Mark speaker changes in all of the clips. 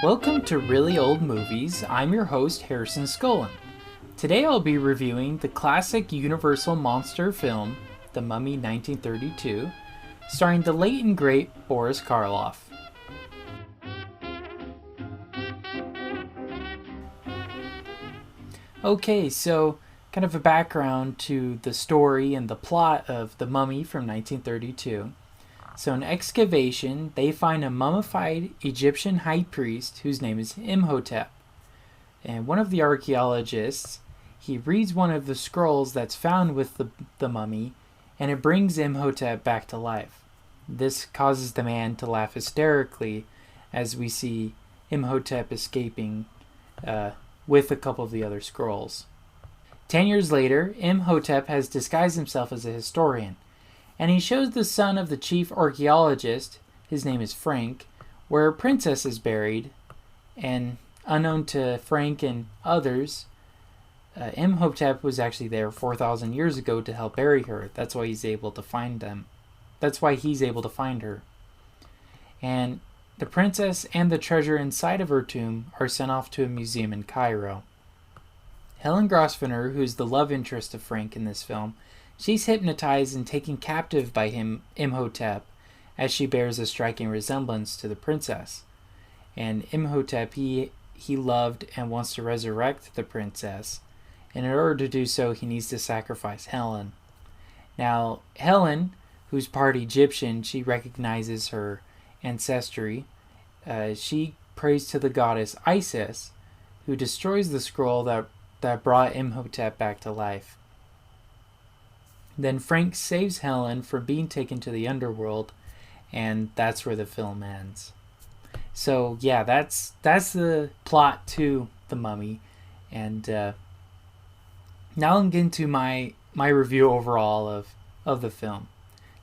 Speaker 1: Welcome to Really Old Movies. I'm your host, Harrison Scullin. Today I'll be reviewing the classic Universal monster film, The Mummy 1932, starring the late and great Boris Karloff. Okay, so kind of a background to the story and the plot of The Mummy from 1932. So in excavation, they find a mummified Egyptian high priest whose name is Imhotep. And one of the archaeologists, he reads one of the scrolls that's found with the mummy, and it brings Imhotep back to life. This causes the man to laugh hysterically as we see Imhotep escaping with a couple of the other scrolls. 10 years later, Imhotep has disguised himself as a historian, and he shows the son of the chief archaeologist, his name is Frank, where a princess is buried, and unknown to Frank and others, Imhotep was actually there 4,000 years ago to help bury her. That's why he's able to find them. That's why he's able to find her. And the princess and the treasure inside of her tomb are sent off to a museum in Cairo. Helen Grosvenor, who's the love interest of Frank in this film, she's hypnotized and taken captive by Imhotep, as she bears a striking resemblance to the princess. And Imhotep, he loved and wants to resurrect the princess, and in order to do so, he needs to sacrifice Helen. Now, Helen, who's part Egyptian, she recognizes her ancestry. She prays to the goddess Isis, who destroys the scroll that brought Imhotep back to life. Then Frank saves Helen from being taken to the underworld, and that's where the film ends. So yeah, that's the plot to The Mummy, and now I'll get into my review overall of the film.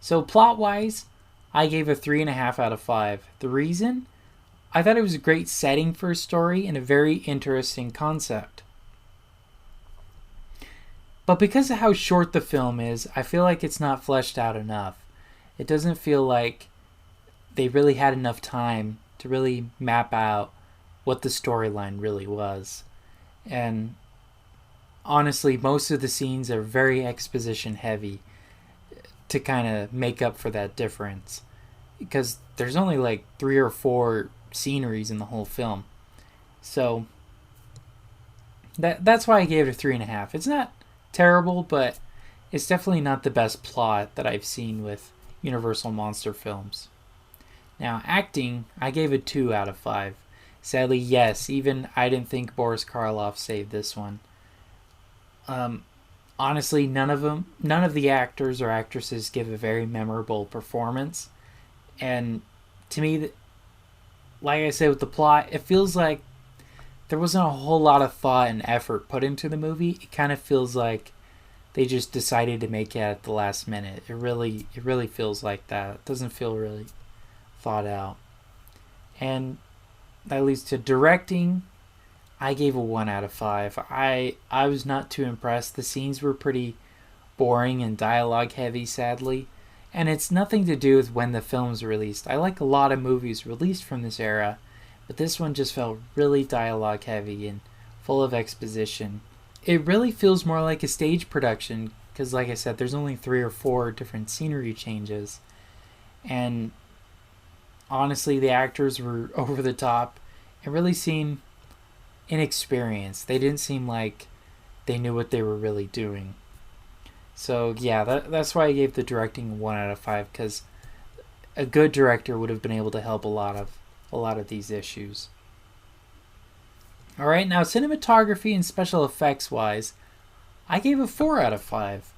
Speaker 1: So plot-wise, I gave a 3.5 out of 5. The reason? I thought it was a great setting for a story and a very interesting concept. But because of how short the film is, I feel like it's not fleshed out enough. It doesn't feel like they really had enough time to really map out what the storyline really was. And honestly, most of the scenes are very exposition heavy to kind of make up for that difference. Because there's only like 3 or 4 sceneries in the whole film. So that's why I gave it a 3.5. It's not terrible, but it's definitely not the best plot that I've seen with Universal monster films. Now, acting, I gave it 2 out of 5. Sadly, yes, even I didn't think Boris Karloff saved this one. Honestly, none of the actors or actresses give a very memorable performance. And to me, like I said with the plot, it feels like there wasn't a whole lot of thought and effort put into the movie. It kind of feels like they just decided to make it at the last minute. It really feels like that. It doesn't feel really thought out. And that leads to directing. I gave a 1 out of 5. I was not too impressed. The scenes were pretty boring and dialogue heavy, sadly. And it's nothing to do with when the film's released. I like a lot of movies released from this era, but this one just felt really dialogue heavy and full of exposition. It really feels more like a stage production because, like I said, there's only 3 or 4 different scenery changes. And honestly, the actors were over the top and really seemed inexperienced. They didn't seem like they knew what they were really doing. So yeah, that's why I gave the directing 1 out of 5, because a good director would have been able to help a lot of these issues. Alright, now cinematography and special effects wise, I gave a 4 out of 5.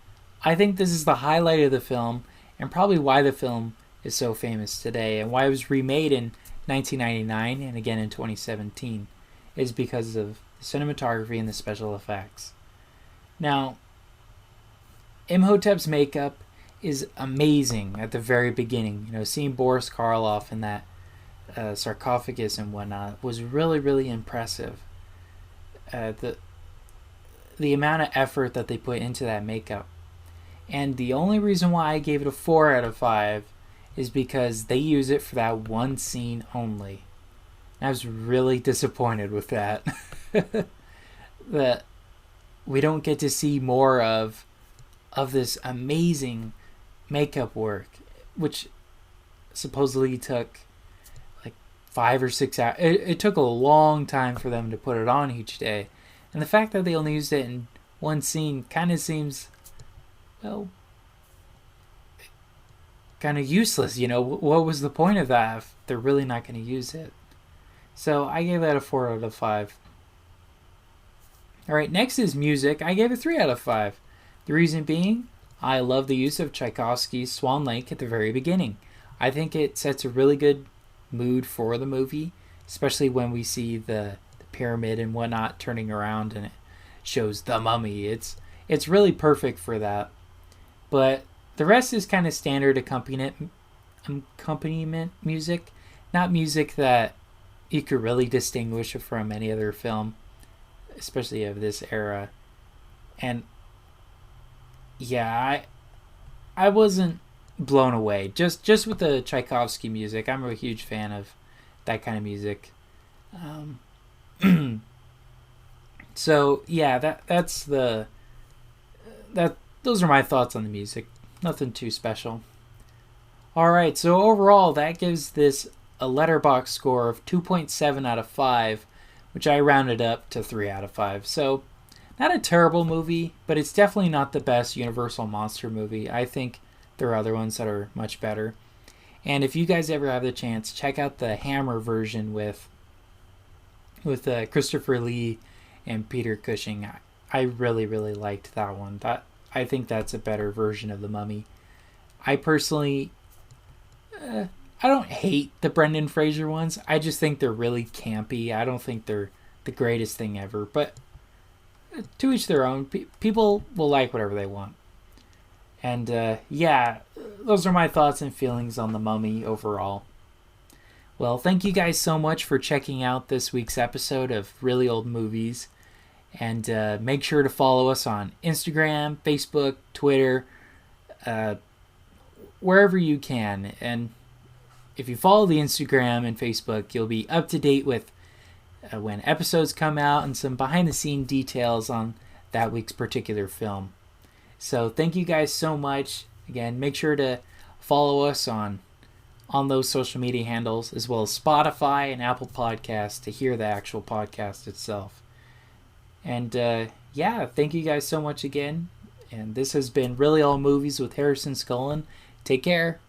Speaker 1: I think this is the highlight of the film, and probably why the film is so famous today, and why it was remade in 1999 and again in 2017, is because of the cinematography and the special effects. Now, Imhotep's makeup is amazing at the very beginning. You know, seeing Boris Karloff in that sarcophagus and whatnot was really impressive. The amount of effort that they put into that makeup. And the only reason why I gave it a 4 out of 5 is because they use it for that one scene only. I was really disappointed with that. That we don't get to see more of this amazing makeup work, which supposedly took like 5 or 6 hours. It took a long time for them to put it on each day, and the fact that they only used it in one scene kind of seems, well, kind of useless. What was the point of that if they're really not going to use it? So I gave that a 4 out of 5. All right, next is music. I gave it 3 out of 5. The reason being, I love the use of Tchaikovsky's Swan Lake at the very beginning. I think it sets a really good mood for the movie, especially when we see the pyramid and whatnot turning around and it shows the mummy. It's really perfect for that. But the rest is kind of standard accompaniment music, not music that you could really distinguish from any other film, especially of this era. And yeah, I wasn't blown away. Just with the Tchaikovsky music, I'm a huge fan of that kind of music. So yeah, that's those are my thoughts on the music. Nothing too special. All right, so overall that gives this a letterbox score of 2.7 out of 5, which I rounded up to 3 out of 5. So not a terrible movie, but it's definitely not the best Universal monster movie. I think there are other ones that are much better. And if you guys ever have the chance, check out the Hammer version with Christopher Lee and Peter Cushing. I really, really liked that one. I think that's a better version of the Mummy. I personally, I don't hate the Brendan Fraser ones. I just think they're really campy. I don't think they're the greatest thing ever. But to each their own. People will like whatever they want. And yeah, those are my thoughts and feelings on the Mummy overall. Well, thank you guys so much for checking out this week's episode of Really Old Movies. And make sure to follow us on Instagram, Facebook, Twitter, wherever you can. And if you follow the Instagram and Facebook, you'll be up to date with when episodes come out and some behind-the-scene details on that week's particular film. So thank you guys so much. Again, make sure to follow us on those social media handles, as well as Spotify and Apple Podcasts to hear the actual podcast itself. And yeah, thank you guys so much again. And this has been Really All Movies with Harrison Scullin. Take care.